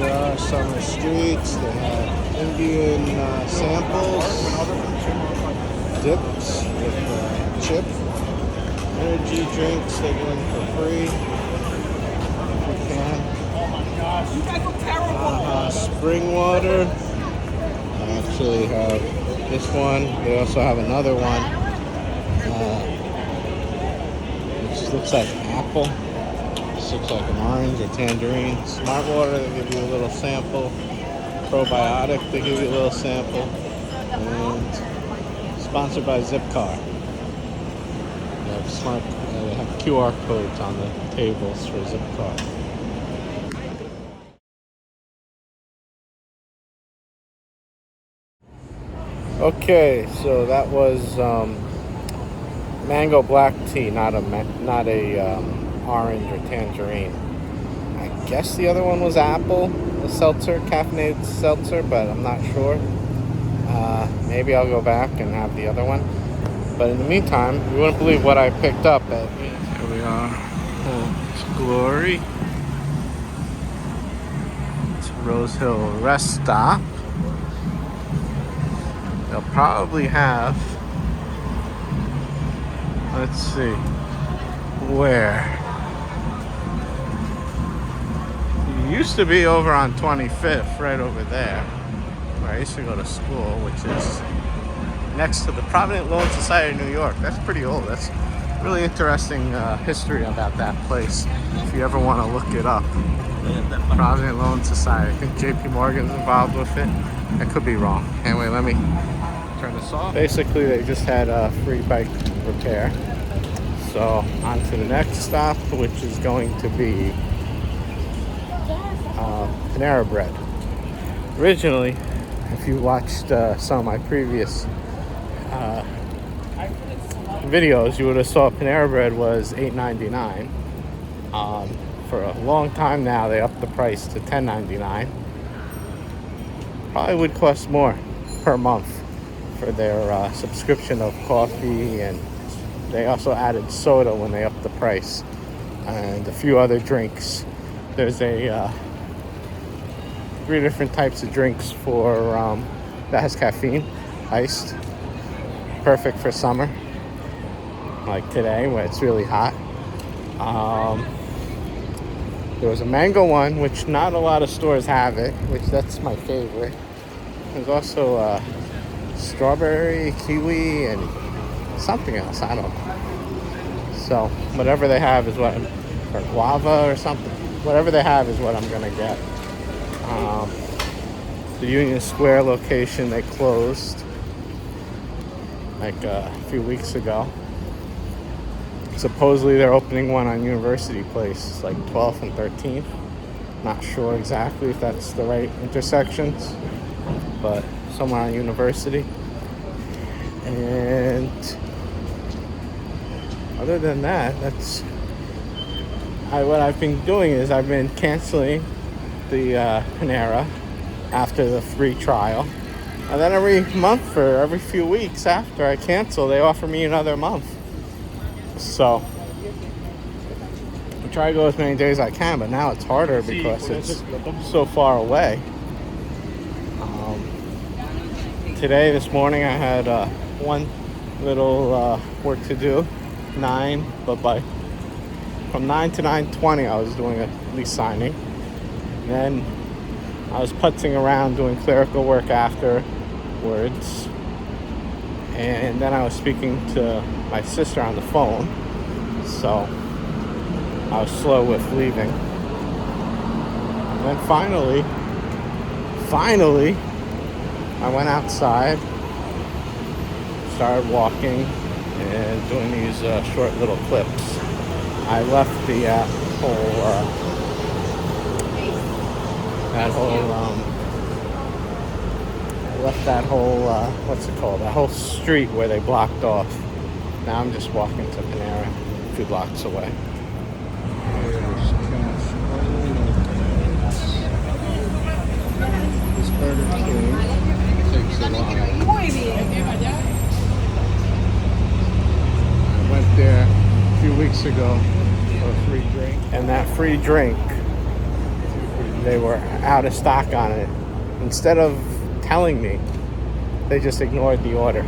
There are summer streets. They have Indian samples, dips with chip, energy drinks they're doing for free if you can. You guys look terrible. Spring water. I actually have this one. They also have another one, which looks like apple. This looks like an orange or tangerine. Smart water, they give you a little sample. Probiotic, they give you a little sample. And sponsored by Zipcar. They have QR codes on the tables for Zipcar. Okay, so that was mango black tea, not a orange or tangerine. I guess the other one was apple, a seltzer, caffeinated seltzer, but I'm not sure. Maybe I'll go back and have the other one. But in the meantime, you wouldn't believe what I picked up at. Here we are. It's Glory. It's Rose Hill Rest Stop. They'll probably have, let's see, where? It used to be over on 25th, right over there, where I used to go to school, which is next to the Provident Loan Society of New York. That's pretty old. That's really interesting history about that place, if you ever want to look it up. Provident Loan Society. I think JP Morgan's involved with it. I could be wrong. Anyway, let me turn this off. Basically, they just had a free bike repair. So, on to the next stop, which is going to be Panera Bread. Originally, if you watched some of my previous videos, you would have saw Panera Bread was $8.99. For a long time now, they upped the price to $10.99. Probably would cost more per month for their subscription of coffee, and they also added soda when they upped the price, and a few other drinks. There's a 3 different types of drinks for that has caffeine, iced, perfect for summer, like today when it's really hot. There was a mango one, which not a lot of stores have it, which that's my favorite. There's also strawberry, kiwi, and something else, I don't know. So whatever they have is what, or guava or something, whatever they have is what I'm gonna get. The Union Square location, they closed like a few weeks ago. Supposedly they're opening one on University Place, like 12th and 13th. Not sure exactly if that's the right intersections, but somewhere on University. And other than that, what I've been doing is I've been canceling the Panera after the free trial. And then every month or every few weeks after I cancel, they offer me another month. So I try to go as many days as I can, but now it's harder because it's so far away. Today, this morning, I had one little work to do, 9, but from 9 to 9:20, I was doing a lease signing. And then I was putzing around doing clerical work afterwards. And then I was speaking to my sister on the phone, so I was slow with leaving. And then finally, I went outside, started walking, and doing these short little clips. I left the what's it called? That whole street where they blocked off. Now I'm just walking to Panera, a few blocks away. This Burger King takes a while. I went there a few weeks ago for a free drink, and that free drink they were out of stock on it. Instead of telling me, they just ignored the order.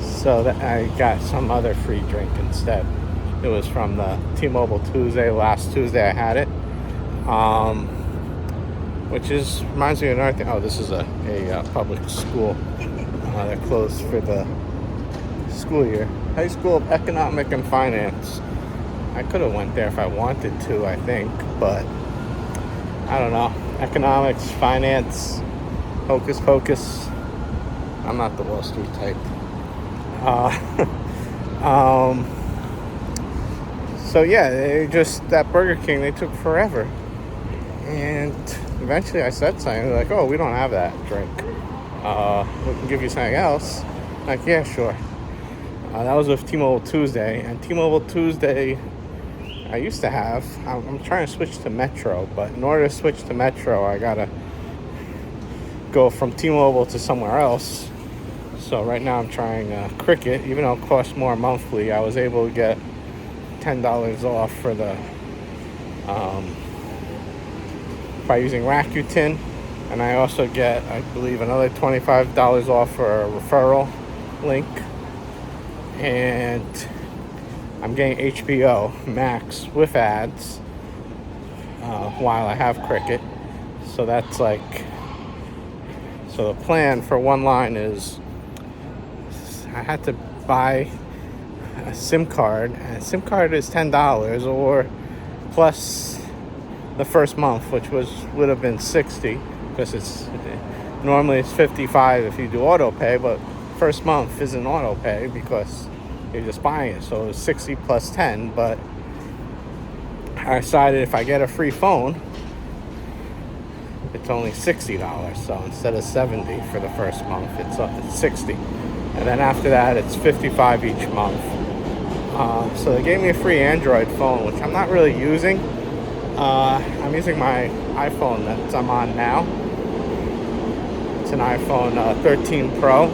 So that I got some other free drink instead. It was from the T-Mobile Tuesday, last Tuesday I had it. Which reminds me of another thing. Oh, this is a public school. They're closed for the school year. High School of Economic and Finance. I could have went there if I wanted to, I think, but I don't know. Economics, finance, hocus pocus. I'm not the Wall Street type. So yeah, that Burger King, they took forever. And eventually I said something, they're like, oh, we don't have that drink. We can give you something else. I'm like, yeah, sure. That was with T-Mobile Tuesday. And T-Mobile Tuesday, I used to have. I'm trying to switch to Metro, but in order to switch to Metro, I gotta go from T-Mobile to somewhere else. So right now I'm trying Cricket. Even though it costs more monthly, I was able to get $10 off for the by using Rakuten, and I also get, I believe, another $25 off for a referral link. And I'm getting HBO Max with ads while I have Cricket. So that's like, so the plan for one line is I had to buy a SIM card, and a SIM card is $10 or plus the first month, which would have been $60, because normally it's $55 if you do auto pay, but first month isn't auto pay because you're just buying it. So it's $60 plus $10, but I decided if I get a free phone, it's only $60. So instead of $70 for the first month, it's $60, and then after that it's $55 each month. So they gave me a free Android phone, which I'm not really using. I'm using my iPhone that I'm on now. It's an iPhone 13 Pro.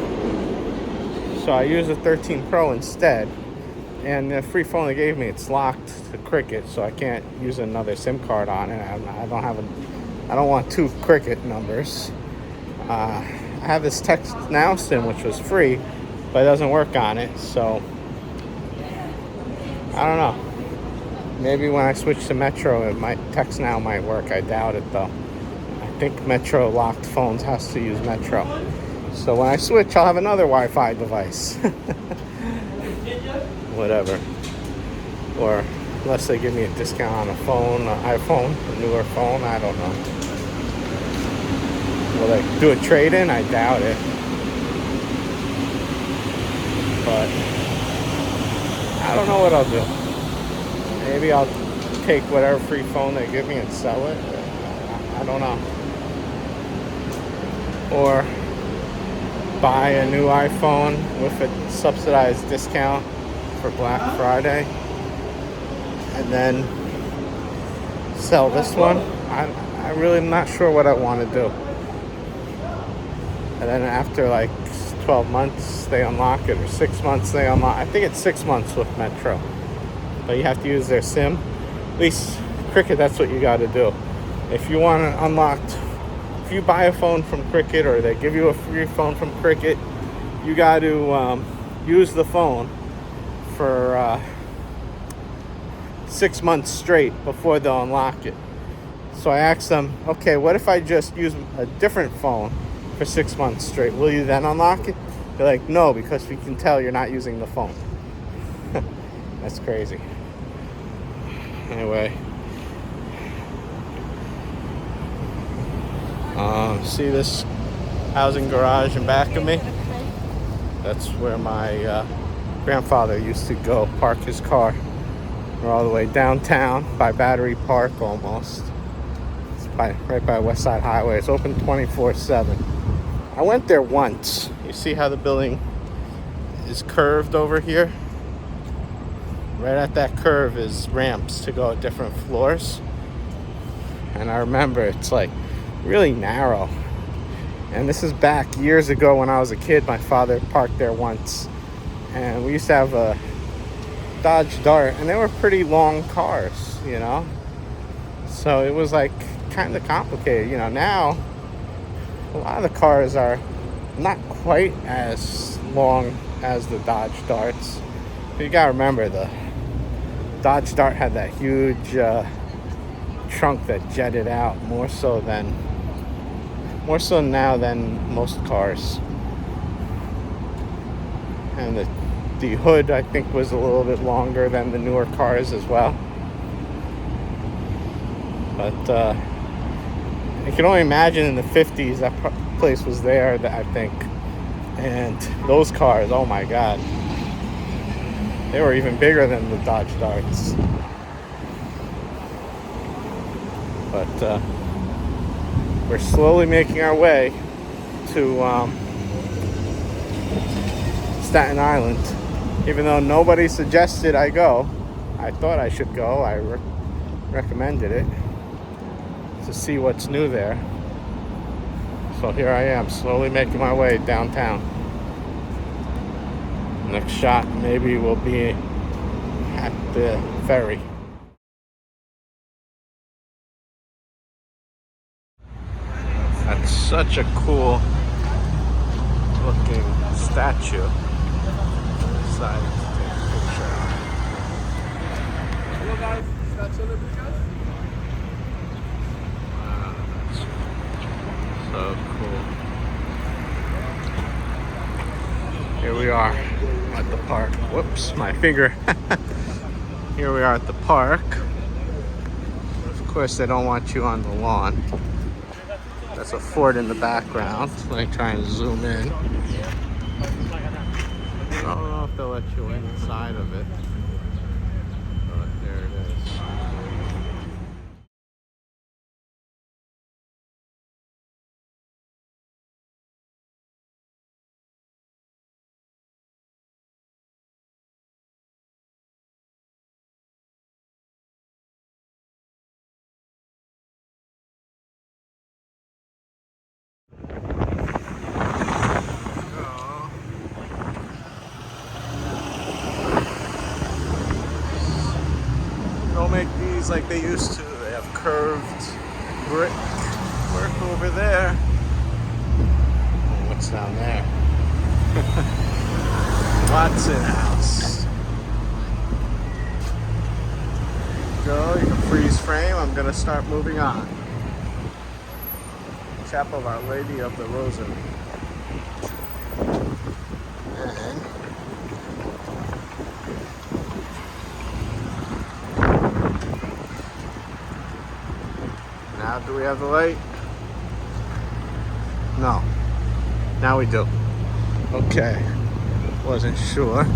So I use the 13 Pro instead. And the free phone they gave me, it's locked to Cricket, so I can't use another SIM card on it. I don't want two Cricket numbers. I have this Text Now SIM, which was free, but it doesn't work on it. So I don't know. Maybe when I switch to Metro, Text Now might work. I doubt it, though. I think Metro locked phones has to use Metro. So when I switch, I'll have another Wi-Fi device. Whatever. Or unless they give me a discount on a phone, an iPhone, a newer phone, I don't know. Will they do a trade-in? I doubt it. But I don't know what I'll do. Maybe I'll take whatever free phone they give me and sell it. I don't know. Or buy a new iPhone with a subsidized discount for Black Friday, and then sell this one. I really am not sure what I want to do. And then after like 12 months they unlock it, or 6 months they unlock. I think it's 6 months with Metro, but you have to use their SIM. At least Cricket, that's what you got to do. If you want it unlocked, if you buy a phone from Cricket or they give you a free phone from Cricket, you got to use the phone for 6 months straight before they'll unlock it. So I asked them, okay, what if I just use a different phone for 6 months straight? Will you then unlock it? They're like, no, because we can tell you're not using the phone. That's crazy. Anyway, see this housing garage in back of me? That's where my grandfather used to go park his car. We're all the way downtown by Battery Park almost. It's right by West Side Highway. It's open 24/7. I went there once. You see how the building is curved over here? Right at that curve is ramps to go at different floors. And I remember it's like really narrow. And this is back years ago when I was a kid. My father parked there once. And we used to have a Dodge Dart, and they were pretty long cars, you know. So it was like kind of complicated. You know, now a lot of the cars are not quite as long as the Dodge Darts. But you gotta remember, the Dodge Dart had that huge trunk that jetted out more so now than most cars. And the hood, I think, was a little bit longer than the newer cars as well. But I can only imagine in the 50s that place was there, I think. And those cars, oh my God. They were even bigger than the Dodge Darts. But we're slowly making our way to Staten Island. Even though nobody suggested I go, I thought I should go. I recommended it to see what's new there. So here I am, slowly making my way downtown. Next shot maybe will be at the ferry. That's such a cool looking statue. Decided to take a picture. Hello guys, that's all the guys. Wow, that's so cool. Here we are at the park. Whoops, my finger. Here we are at the park. Of course, they don't want you on the lawn. That's a fort in the background. Let me try and zoom in. I don't know if they'll let you inside of it. But there it is. Don't make these like they used to. They have curved brick work over there. Oh, what's down there? Watson House. Go, you can freeze frame. I'm gonna start moving on. Chapel of Our Lady of the Rosary. And now, do we have the light? No. Now we do. Okay. Wasn't sure. Here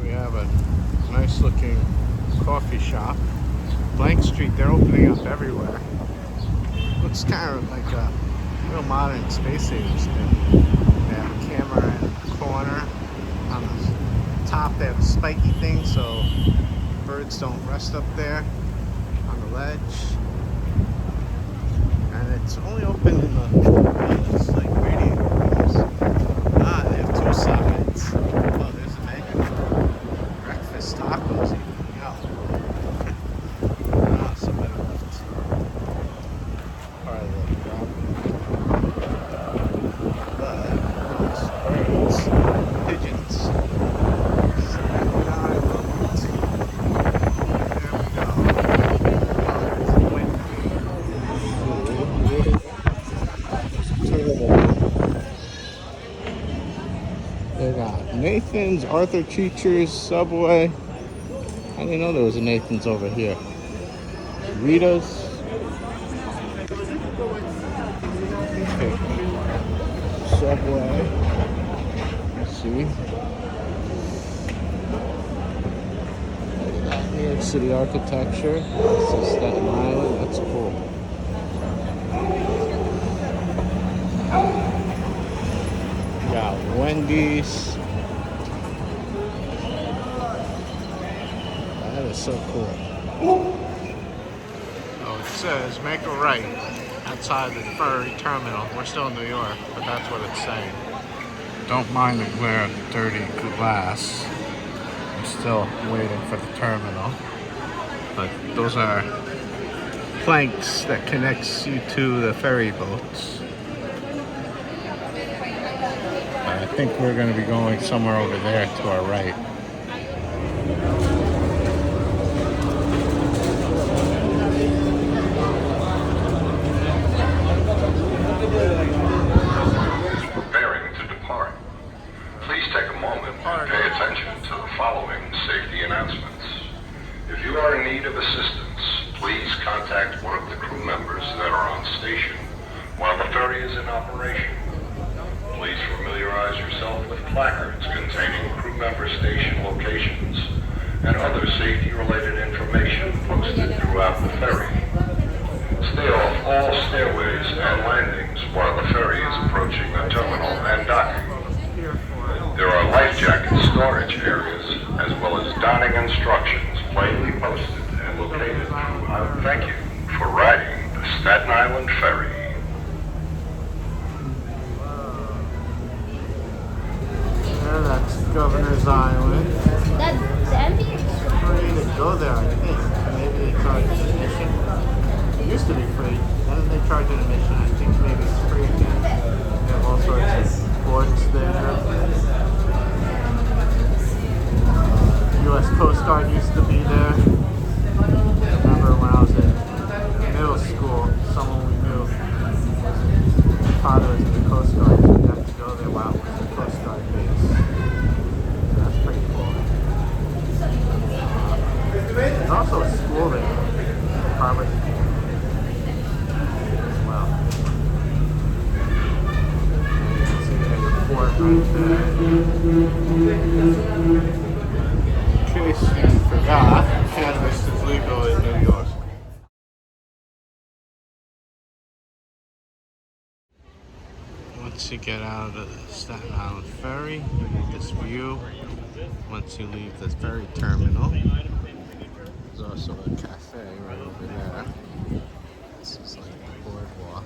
we have a nice looking coffee shop. Blank Street, they're opening up everywhere. Looks kind of like a real modern Space Age thing. They have a camera in the corner. On the top they have a spiky thing so birds don't rest up there on the ledge. And it's only open in the like radiator rooms. Ah, they have two sides. Oh, there's a menu. Breakfast tacos even. Yeah. Ah, somebody left. Part of the property. But those birds, pigeons. Staten Island. There we go. Oh, there's a wind. They got Nathan's, Arthur Teacher's, Subway. I didn't know there was a Nathan's over here. Rita's. Okay. Subway. Let's see. New York City architecture. This is Staten Island. That's cool. Got Wendy's. That is so cool. Oh, it's says make a right outside the ferry terminal. We're still in New York, but that's what it's saying. Don't mind the glare of the dirty glass. I'm still waiting for the terminal. But those are planks that connects you to the ferry boats. I think we're going to be going somewhere over there to our right. Preparing to depart. Please take a moment and pay attention to the following safety announcements. If you are in need of assistance, please contact one of the crew members that are on station while the ferry is in operation. Please familiarize yourself with placards containing crew member station locations and other safety-related information posted throughout the ferry. Stay off all stairways and landings while the ferry is approaching the terminal and docking. There are life jacket storage areas as well as donning instructions plainly posted and located throughout. Thank you for riding the Staten Island Ferry. That's Governor's Island. That's empty? Free to go there, I think. Maybe they charge an admission. It used to be free. Then they charge an admission. I think maybe it's free again. They have all sorts of sports there. U.S. Coast Guard used to be there. I remember when I was in middle school, someone we knew, his father was in the Coast Guard, so we got to go there while it was the Coast Guard base. So that's pretty cool. There's also a school there, Harvard, as well. You can see there's a fort right there. In case you forgot, cannabis is legal in New York. Once you get out of the Staten Island ferry, you get this view. Once you leave the ferry terminal, there's also a cafe right over there. This is like the boardwalk.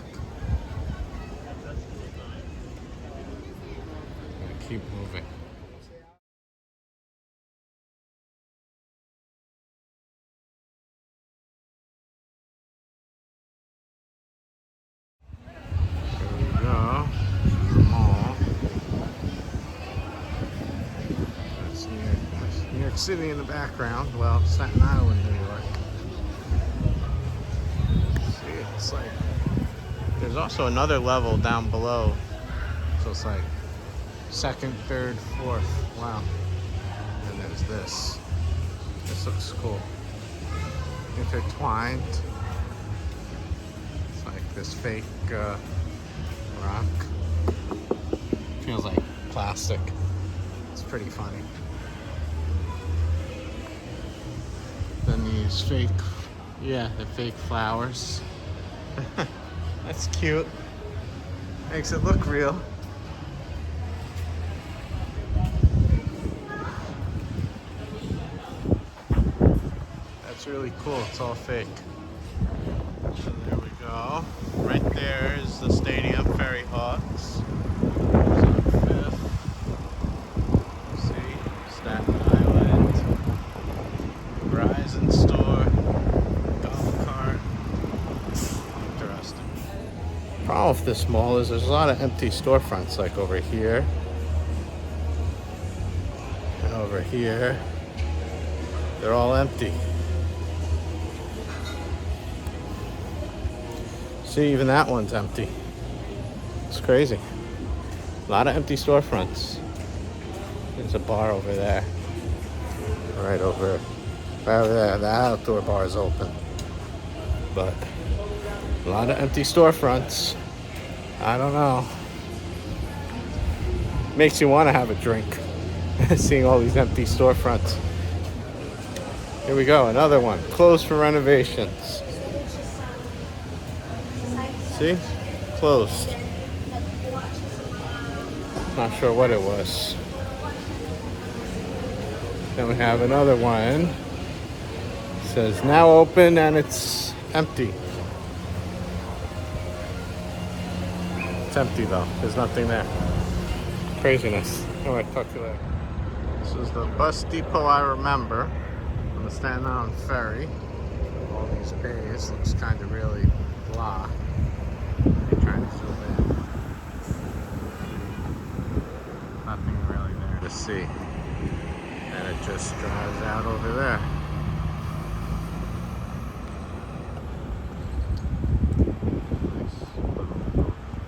I'm gonna keep moving. New York City in the background. Well, Staten Island, New York. See, it's like there's also another level down below, so it's like second, third, fourth. Wow. And there's this. This looks cool. Intertwined. It's like this fake rock. Feels like plastic. It's pretty funny. Then these fake, the fake flowers. That's cute. Makes it look real. That's really cool. It's all fake. So there we go. Right there is the stadium, Ferry Hawks. Staten Island, Verizon store, golf cart. Interesting. The problem with this mall is there's a lot of empty storefronts, like over here and over here. They're all empty. See, even that one's empty. It's crazy. A lot of empty storefronts. There's a bar over there. Right over there. The outdoor bar is open. But a lot of empty storefronts. I don't know. Makes you want to have a drink. Seeing all these empty storefronts. Here we go, another one. Closed for renovations. See? Closed. Not sure what it was. Then we have another one. It says now open and it's empty. empty though. There's nothing there. Craziness. Alright, talk to you later. This is the bus depot I remember on the Staten Island ferry. All these bays looks kind of really blah. I'm trying to zoom in. Nothing really there to see. And it just drives out over there. Nice little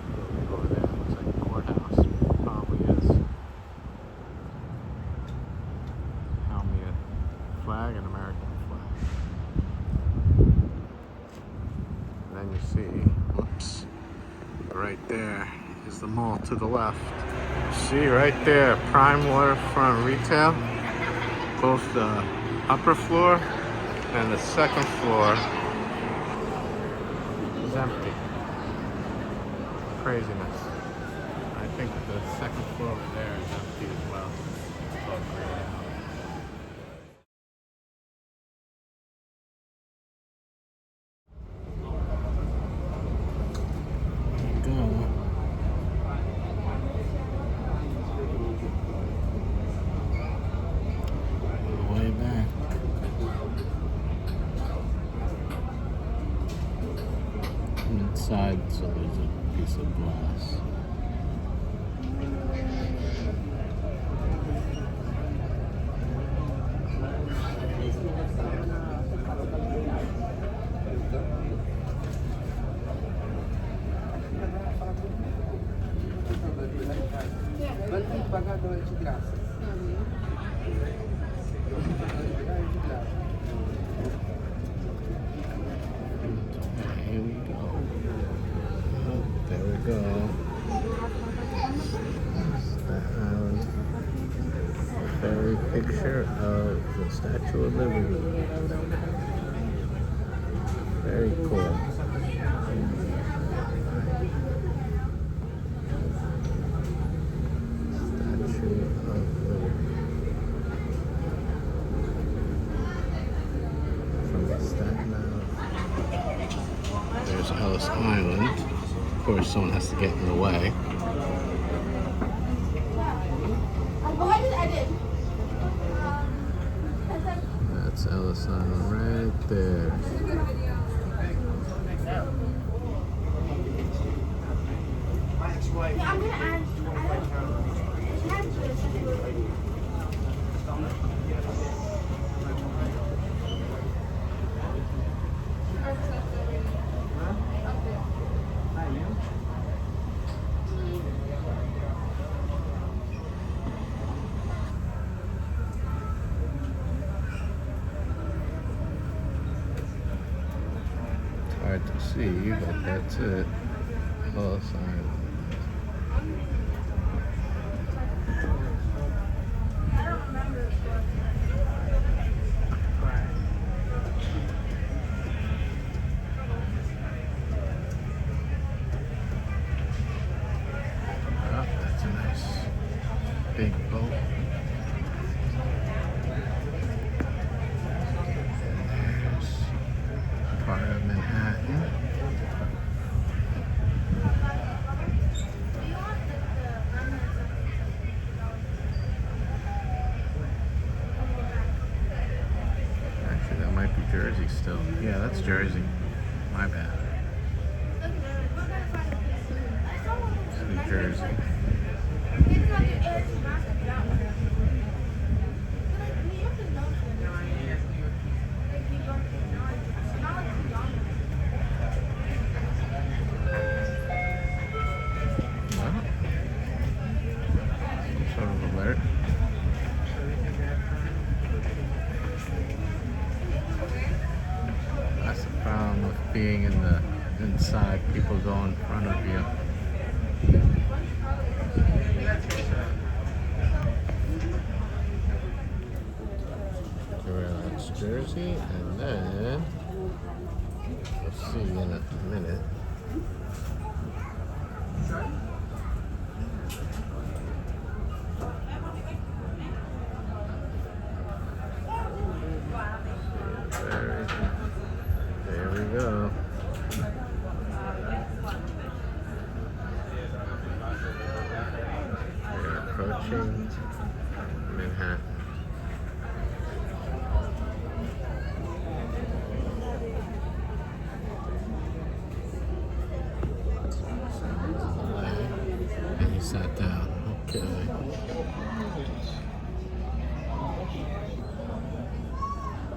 building over there. Looks like a courthouse. Probably is. Helmet flag and American flag. And then you see, whoops, right there is the mall to the left. See right there, prime waterfront retail. Both the upper floor and the second floor is empty. Craziness. I think the second floor over there is empty as well. It's all grayed out. There you go. Way back. Inside, so there's a piece of glass. Here we go. Oh, there we go. Very picture of the Statue of Liberty. Very cool. Statue of Liberty. From the Staten Island. There's Ellis Island. Of course, someone has to get in the way. That's Ellis Island right there. Yeah, I'm gonna add. Hard to see, but that's it. Ellis Island. Oh, that's a nice big boat. There's part of Manhattan. Actually, that might be Jersey still. Yeah, that's Jersey. My bad. It's New Jersey. Some sort of alert. That's the problem with being in the inside. People go in front of you. That's Jersey, and then we'll see in a minute. There we go. Flushing, Manhattan. And he sat down. Okay.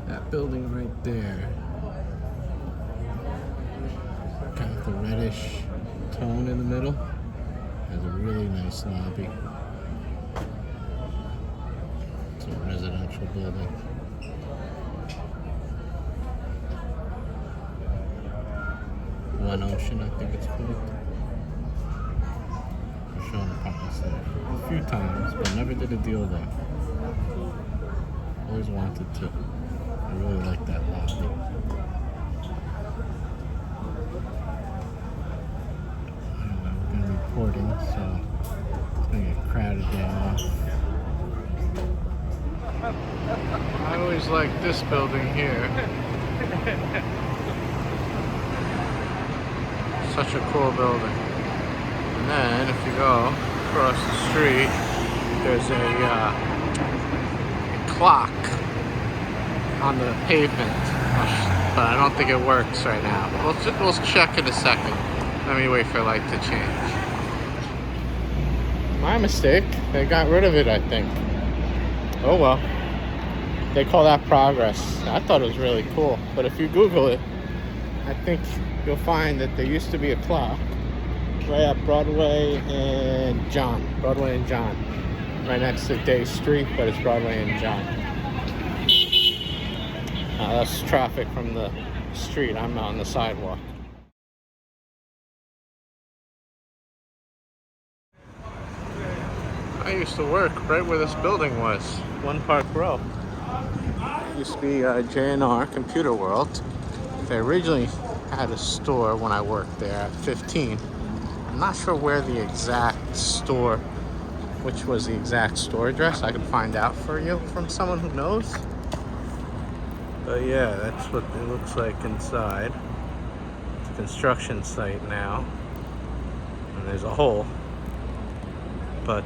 That building right there. Got the reddish tone in the middle. Has a really nice lobby. It's a residential building. One Ocean, I think it's called. I've shown apartments there a few times, but never did a deal there. Always wanted to. I really like that lobby. Anyway, we're going to be reporting, so it's going to get crowded day off. I always like this building here. Such a cool building. And then if you go across the street, there's a clock on the pavement, but I don't think it works right now. We'll check in a second. Let me wait for light to change. My mistake. They got rid of it, I think. Oh well. They call that progress. I thought it was really cool, but if you Google it, I think you'll find that there used to be a clock right at Broadway and John. Right next to Day Street, but it's Broadway and John. That's traffic from the street. I'm on the sidewalk. I used to work right where this building was, One Park Row. It used to be J&R Computer World. They originally had a store when I worked there at 15. I'm not sure where the exact store, which was the exact store address. I can find out for you from someone who knows. But yeah, that's what it looks like inside. It's a construction site now. And there's a hole. But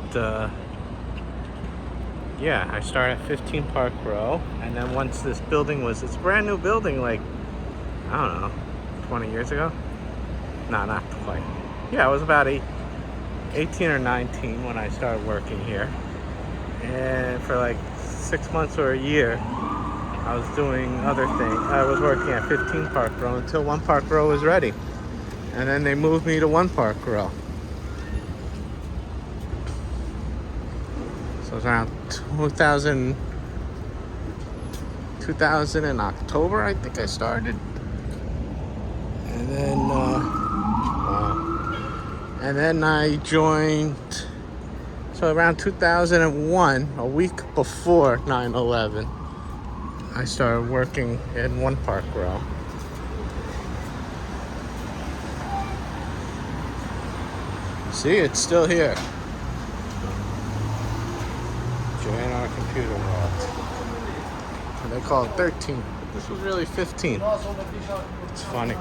yeah, I started at 15 Park Row. And then once this building was, it's a brand new building, like, I don't know, 20 years ago? No, not quite. Yeah, I was about 18 or 19 when I started working here. And for like 6 months or a year, I was doing other things. I was working at 15 Park Row until One Park Row was ready. And then they moved me to One Park Row. So it was around 2000 in October, I think I started. And then, and then I joined, so around 2001, a week before 9/11, I started working in One Park Row. See, it's still here. J&R Computer World. And they call it 13, but this was really 15. It's funny.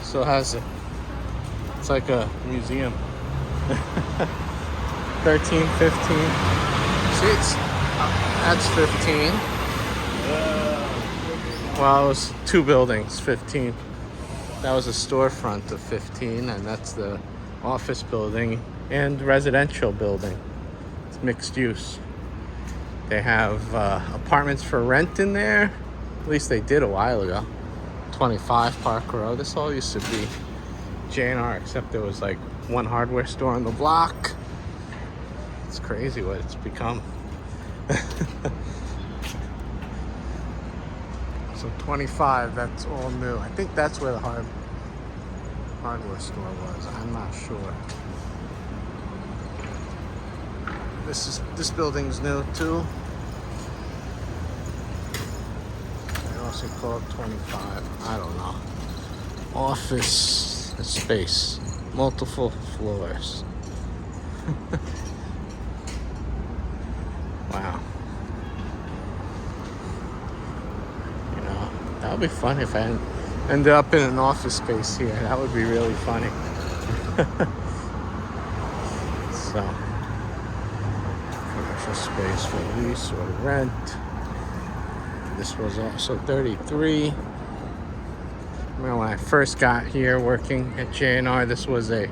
Still has it. It's like a museum. 13, 15. See, that's 15. Well, it was two buildings, 15. That was a storefront of 15, and that's the office building and residential building. It's mixed use. They have apartments for rent in there. At least they did a while ago. 25 Park Row. This all used to be J&R, except there was like one hardware store on the block. It's crazy what it's become. So 25, that's all new. I think that's where the hardware store was. I'm not sure. This building's new too. They also call it 25. I don't know. Office space, multiple floors. Wow. You know, that would be fun if I ended up in an office space here. That would be really funny. So, Commercial space for lease or rent. This was also 33. Well, when I first got here working at J&R, this was a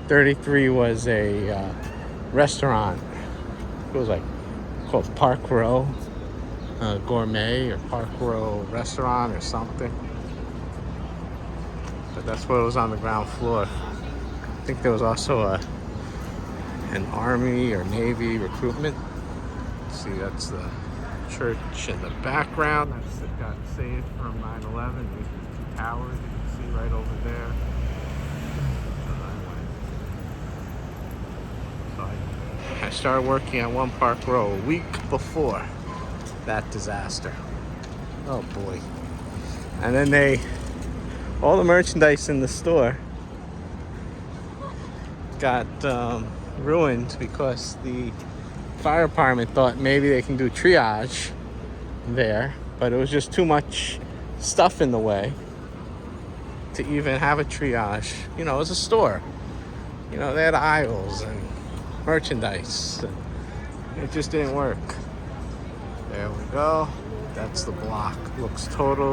33 was a restaurant. It was like called Park Row Gourmet or Park Row Restaurant or something. But that's what was on the ground floor. I think there was also an Army or Navy recruitment. See, that's the church in the background. That's it got saved from 9/11. These two towers you can see right over there. So I started working at One Park Row a week before that disaster. Oh boy. And then all the merchandise in the store got ruined because the fire department thought maybe they can do triage there, but it was just too much stuff in the way to even have a triage. You know, it was a store. You know, they had aisles and merchandise. It just didn't work. There we go. That's the block. Looks totally